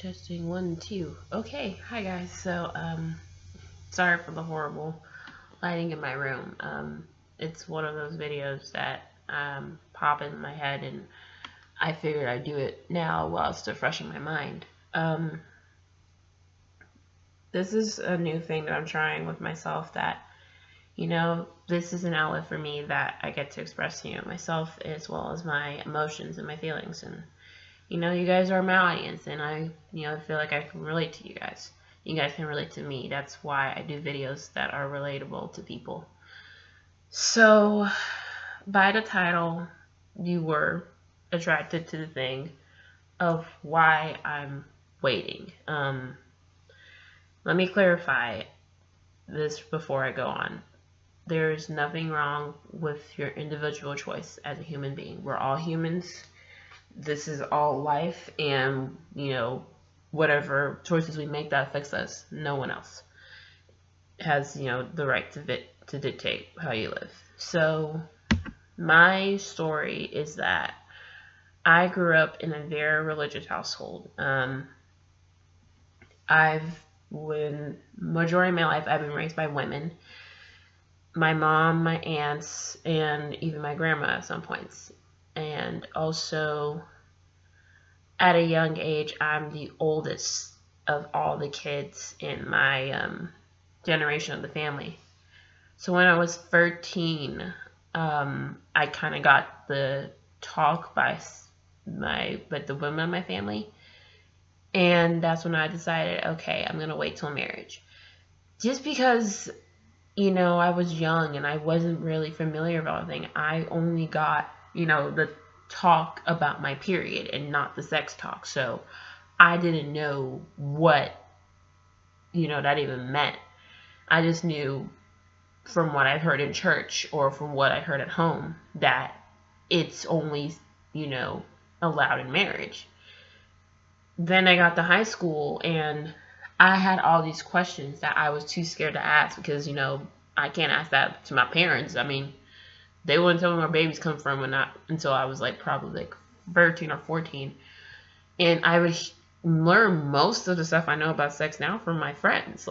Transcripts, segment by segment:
Testing 1, 2. Okay, hi guys. So, sorry for the horrible lighting in my room. It's one of those videos that pop in my head, and I figured I'd do it now while it's still fresh in my mind. This is a new thing that I'm trying with myself. That this is an outlet for me that I get to express, myself as well as my emotions and my feelings, and you guys are my audience, and I feel like I can relate to you guys. You guys can relate to me. That's why I do videos that are relatable to people. So, by the title, you were attracted to the thing of why I'm waiting. Let me clarify this before I go on. There's nothing wrong with your individual choice as a human being. We're all humans. This is all life, and whatever choices we make that affects us, no one else has the right to dictate how you live. So my story is that I grew up in a very religious household. When majority of my life I've been raised by women. My mom, my aunts, and even my grandma at some points. And also, at a young age, I'm the oldest of all the kids in my generation of the family. So when I was 13, I kind of got the talk by the women of my family. And that's when I decided, okay, I'm going to wait till marriage. Just because, I was young and I wasn't really familiar about anything. I only got, the talk about my period and not the sex talk. So I didn't know what, that even meant. I just knew from what I heard in church or from what I heard at home that it's only, allowed in marriage. Then I got to high school and I had all these questions that I was too scared to ask because, I can't ask that to my parents. I mean, they wouldn't tell me where babies come from until I was probably 13 or 14. And I would learn most of the stuff I know about sex now from my friends.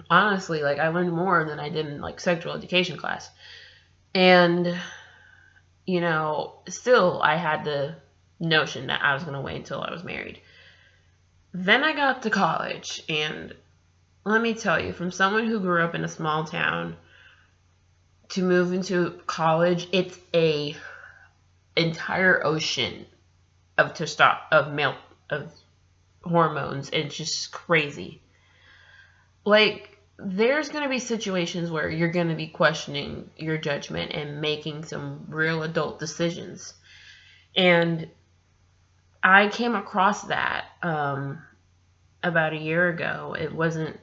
Honestly, I learned more than I did in sexual education class. And, still I had the notion that I was going to wait until I was married. Then I got to college, and let me tell you, from someone who grew up in a small town to move into college, it's a entire ocean of hormones. It's just crazy. There's going to be situations where you're going to be questioning your judgment and making some real adult decisions. And I came across that about a year ago. It wasn't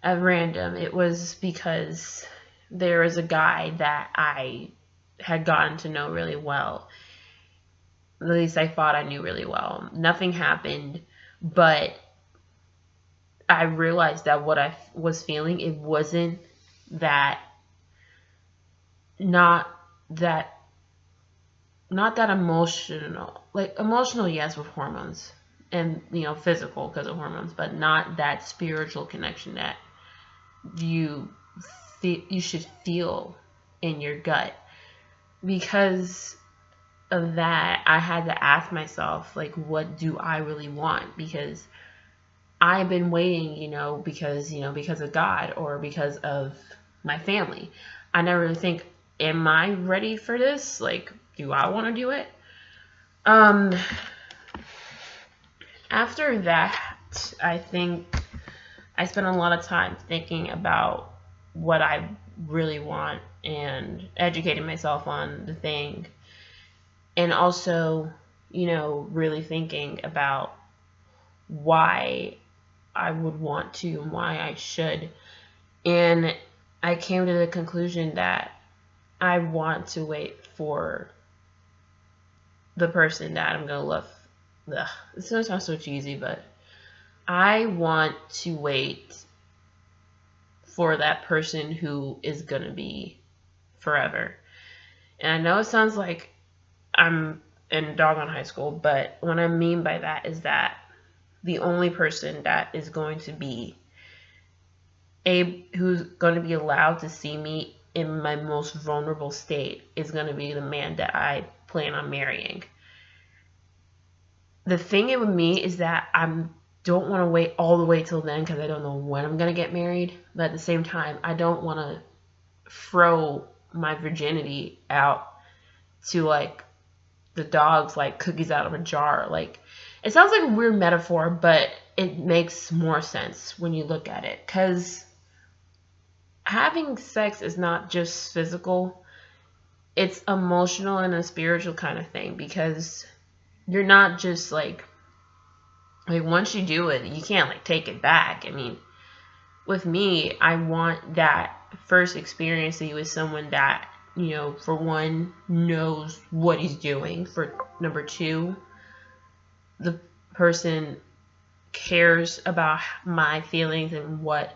at random. It was because there was a guy that I had gotten to know really well. At least I thought I knew really well. Nothing happened, but I realized that what I was feeling, it wasn't that, not that emotional. Emotional, yes, with hormones and physical because of hormones, but not that spiritual connection that you should feel in your gut. Because of that, I had to ask myself, what do I really want? Because I've been waiting, because of God or because of my family. I never really think, am I ready for this? Do I want to do it? After that, I think I spent a lot of time thinking about what I really want and educating myself on the thing. And also, really thinking about why I would want to and why I should. And I came to the conclusion that I want to wait for the person that I'm going to love. Ugh, this sounds so cheesy, but I want to wait for that person who is going to be forever. And I know it sounds like I'm in doggone high school, but what I mean by that is that the only person that is going to be who's going to be allowed to see me in my most vulnerable state is going to be the man that I plan on marrying. The thing with me is that I don't want to wait all the way till then because I don't know when I'm going to get married. But at the same time, I don't want to throw my virginity out to like the dogs, like cookies out of a jar. Like, it sounds like a weird metaphor, but it makes more sense when you look at it, because having sex is not just physical, it's emotional and a spiritual kind of thing, because you're not just like once you do it, you can't like take it back. I mean, with me, I want that first experience with someone that, you know, for one, knows what he's doing. For number two, the person cares about my feelings and what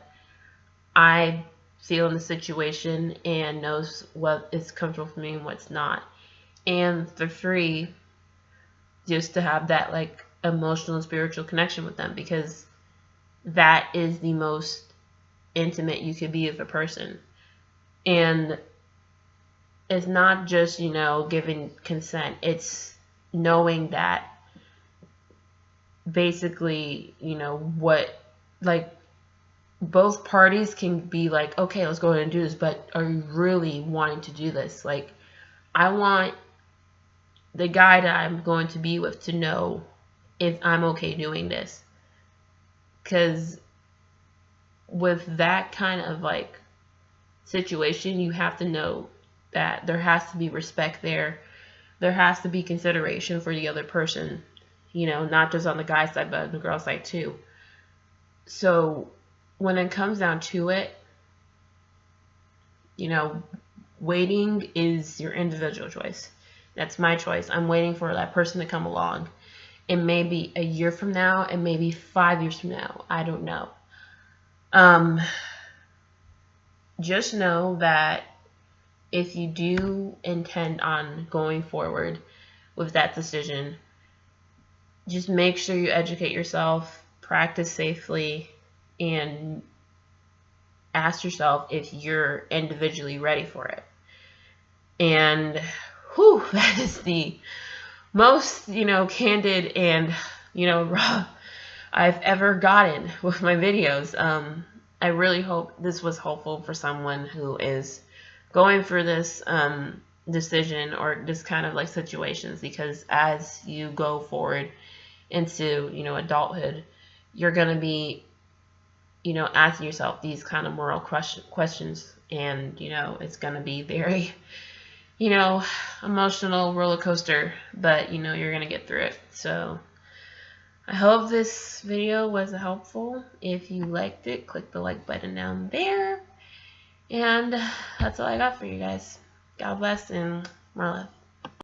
I feel in the situation and knows what is comfortable for me and what's not. And for three, just to have that like emotional and spiritual connection with them, because that is the most intimate you could be with a person. And it's not just, you know, giving consent, it's knowing that basically, you know, what, like, both parties can be like, okay, let's go ahead and do this, but are you really wanting to do this? Like, I want the guy that I'm going to be with to know if I'm okay doing this. Because with that kind of like situation, you have to know that there has to be respect there. There has to be consideration for the other person, you know, not just on the guy's side, but on the girl's side too. So when it comes down to it, you know, waiting is your individual choice. That's my choice. I'm waiting for that person to come along. It may be a year from now, and maybe 5 years from now. I don't know. Just know that if you do intend on going forward with that decision, just make sure you educate yourself, practice safely, and ask yourself if you're individually ready for it. And whew, that is the most, you know, candid and, you know, raw I've ever gotten with my videos. I really hope this was helpful for someone who is going through this decision or this kind of like situations, because as you go forward into, you know, adulthood, you're going to be, you know, asking yourself these kind of moral questions, and, you know, it's going to be very, you know, emotional roller coaster, but, you know, you're going to get through it. So I hope this video was helpful. If you liked it, click the like button down there. And that's all I got for you guys. God bless and more love.